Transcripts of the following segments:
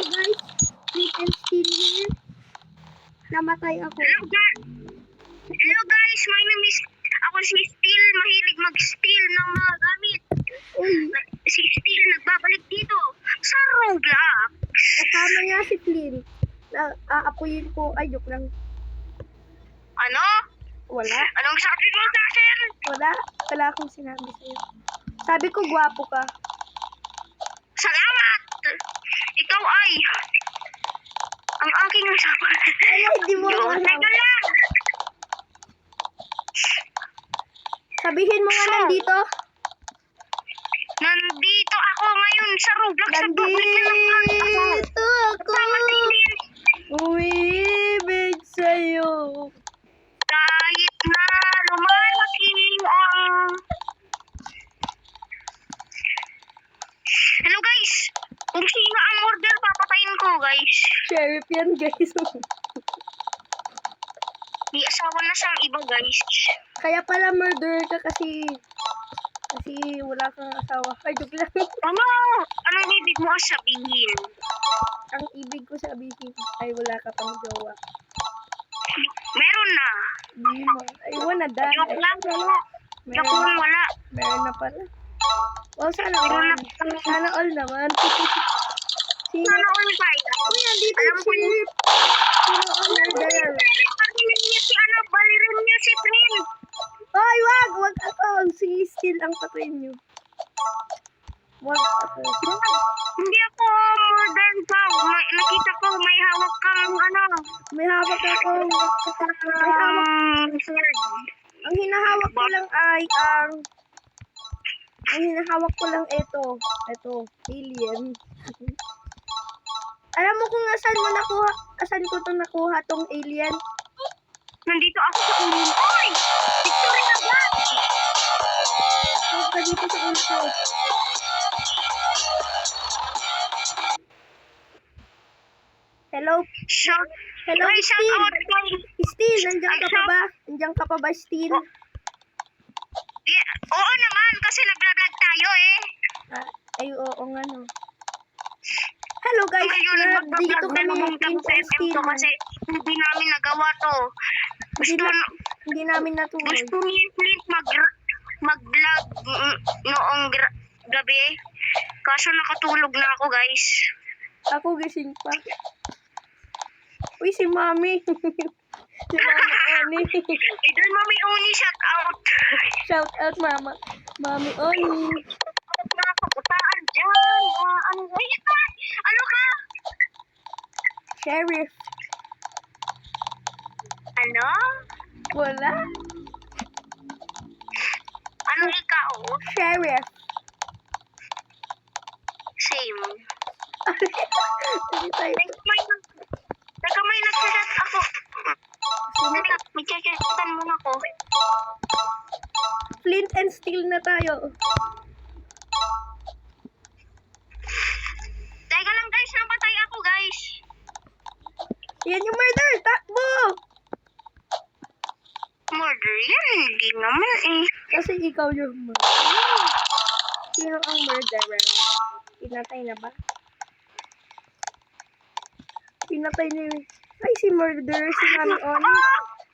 Hello guys, Flint and Steel here. Namatay ako. Hello guys, my name is... Ako si Steel, mahilig mag-steal ng mga gamit. Uy, Si Steel nagbabalik dito sa Roblox. kasama niya si Flint. Aapuyin ko. Ay, joke lang. Ano? Wala. Anong sabi mo sa akin? Wala akong sinabi sa'yo. Sabi ko, gwapo ka. Salamat! Ikaw ay... Ang aking usapan. Ay, hindi mo Yo, alam. teka lang! Sabihin mo nga nandito. Nandito ako ngayon sa Roblox. Nandito ako. Umiibig sa'yo. Kahit na lumalaking ang... Hello guys! Kung sino ang order, papatayin ko guys. Sheriff yan, guys. May asawa na siyang iba guys. Kaya pala murderer ka kasi wala kang asawa. Ay, joke lang. Ano? Anong ibig mo sabihin? Ang ibig ko sabihin ay wala ka pang jowa. Meron na. Di mo. Ay, wala na. Joke lang. Joke lang wala. Meron na pala. Oh, sana all. Sana all naman. Sino? Sana all tayo. Uy, andito Alam yung ko yun. sheriff. Sino ang murderer? Pagilin niya si ano, balirin niya si Trin. Ay, wag ako. Si Steel ang patayin niyo. Wag ako. Hindi ako modern pa. Nakita ko may hawak kang ano. May hawak ako. Sword. Ang hinahawak ko lang ay ang hinahawak ko lang ito, alien. Alam mo kung asan ko to nakuha tong alien? Nandito ako sa ulo. Oy! Victory na ba? Huwag ka dito sa ulo ko. Hello? Hello, Ay, shout Steel. out kay... Steel, nandiyan ka pa ba? Nandiyan ka pa ba, Steel? Yeah, oo naman, kasi nag-vlog tayo eh. Ay, oo nga no. Hello guys, Ngayon, dito mag-vlog na kami pumunta in ko sa FM Steel. to kasi hindi namin nagawa to. Hindi namin natuloy. Gusto ni Flint mag-vlog noong gabi. Kaso nakatulog na ako guys. Ako gising pa. Uy, si Mami. Si Mami Oni. Idol Mami Oni, shout out. Shout out, Mama. Mami Oni. Mga kabutaan dyan. Ano ka? Sheriff. Ano? Wala. Ano ikaw? Sheriff. Same. Hindi tayo. Teka, may nagchat ako. Teka, may chachatan muna ako. Flint and Steel na tayo. Teka lang guys, napatay ako guys. Yan yung murder. Takbo! Murder yan, hindi naman eh. Kasi ikaw yung murderer. Sino ang murderer? Pinatay na ba? Pinatay niya yun. Ay, si murderer, si Mami Oni.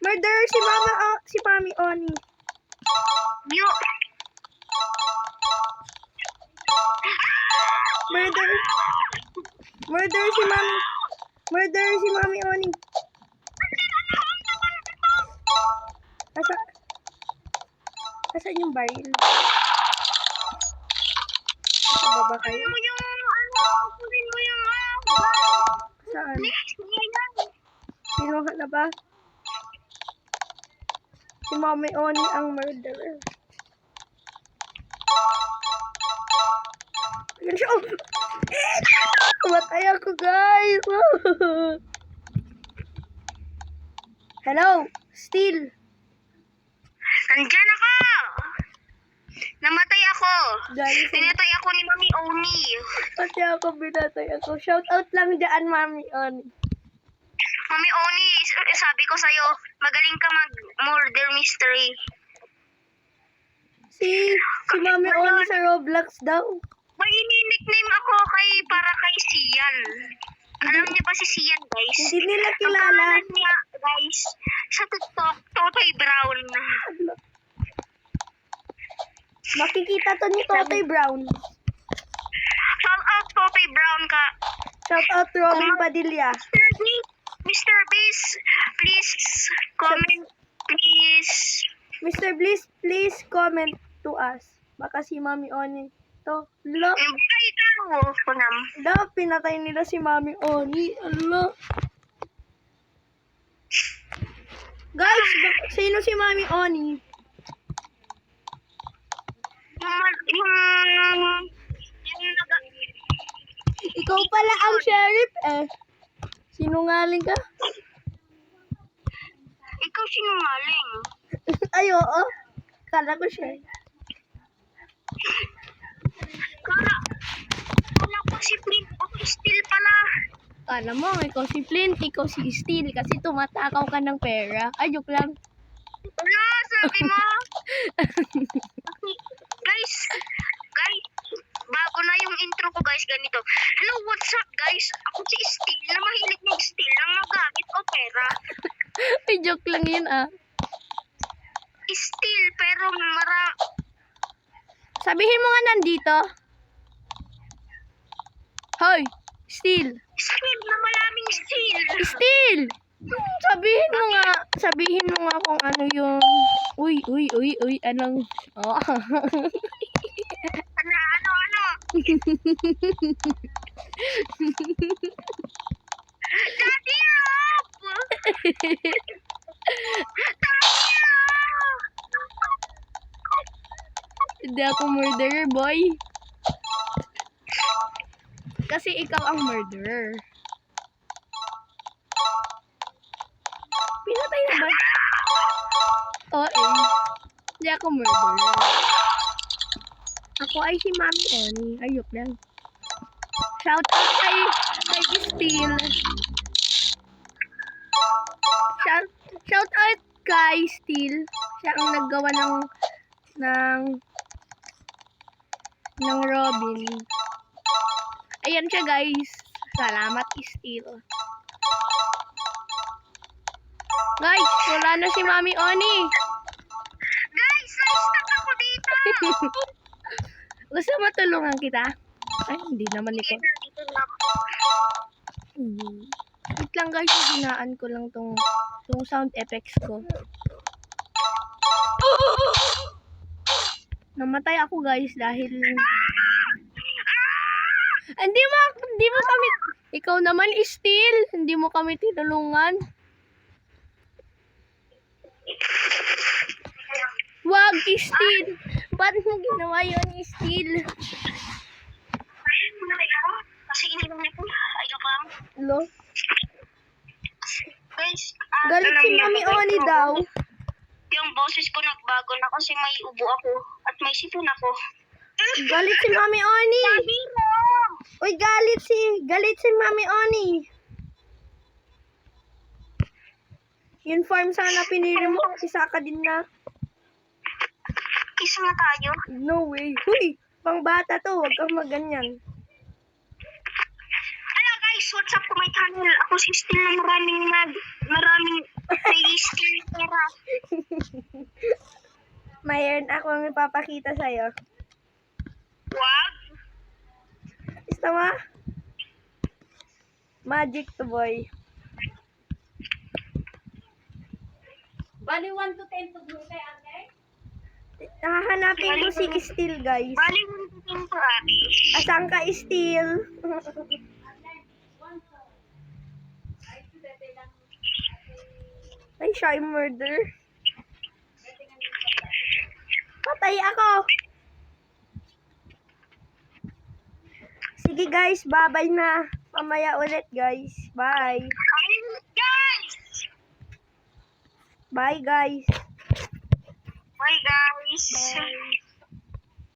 Murderer, si Mami Oni. Yo. Murderer si Mami. Murderer si Mami Oni. Asan yung baril? Sa baba kayo? Kunin mo yung Saan? Kinuha na ba? Si Mami Oni ang murderer. Ayan siya. Kumatay ako, guys. Hello, Steel. Nandyan ako! Namatay ako! Guys, Pinatay ako ni Mami Oni. pati ako binatay ako. Shout out lang dyan, Mami Oni. Mami Oni, sabi ko sa'yo, magaling ka mag-murder mystery. Si Mami Oni sa Roblox daw. May ini-nickname ako para kay Sian. Alam niyo ba si Sian, guys? Hindi nila Ang kilala. pangalan niya, guys, sa TikTok, Totoy Brown. Makikita to ni Totoy Brown. Shout out, Totoy Brown ka. Shout out Robin Padilla. Mr. Beast, please comment, please. Mr. Bliss, please comment to us. Baka si Mami Oni to. Lo, Baka ikaw, punam. pinatay nila si Mami Oni. Alo. Guys, sino si Mami Oni? Ikaw pala ang sheriff eh. Sinungaling ka? Ikaw sinungaling. Ay, oo. Kala ko siya. Wala ko si Flint. Ako still pala. Kala mo, ikaw si Flint, ikaw si Steel kasi tumatakaw ka ng pera. Ay, joke lang. Wala, sabi mo. Guys, bago na yung intro ko, guys, ganito. Hello, what's up, guys? Ako si Steel na mahilig mag-steal ng mga gamit o pera. Ay, joke lang yun ah. Steal, pero Sabihin mo nga nandito. Hoy, Steel. steal na maraming steal. Steel! Sabihin mo nga kung ano yung... Uy, anong... Oh. Ano? Daddy, up! Hindi ako murderer, boy. Kasi ikaw ang murderer. Pinatay na ba? Oo eh. Hindi ako murderer. Ako ay si Mami Oni. Ayok lang. Shout out kay Steel. Shout out kay Steel. Siya ang naggawa ng Robin. Ayan siya, guys. Salamat, Steel. Guys, wala na si Mami Oni. Guys, na-stuck ako dito. Gusto mo tulungan kita? Ay, hindi naman ikaw. Dito na ako. Wait lang, guys. Hinaan ko lang tong sound effects ko. Namatay ako, guys, dahil... Hindi mo kami... Ikaw naman, Steel. Hindi mo kami tinulungan. Wag, Steel. Ba't mo ginawa yun, Steel? Ayun, namatay ako. Kasi ininom niya po. Ayok lang. Lo? Guys, Galit alam si niyo Mami ba, guys, Oni daw. Yung boses ko nagbago na kasi may ubo ako at may sipon ako. Galit si Mami Oni. Sabi mo! Uy, galit si Mami Oni. Yung farm sana pinili mo. Isa ka din na. Kiss na tayo. No way. Uy, pang bata to. Huwag kang maganyan. Hello guys, what's up to my channel? Ako si Steel na maraming nai-steal pera. Mayroon akong ipapakita sa'yo. Wag! Gusto mo? Magic to boy. Bali 1 to 10 to blue kay ate? Hahanapin ko si Steel, guys. Bali mo din to, ate. Asan ka, Steel? Ay, siya yung murder. Patay ako. Sige guys, bye-bye na. Mamaya ulit guys. Bye. Guys! Bye guys. Bye guys! Bye.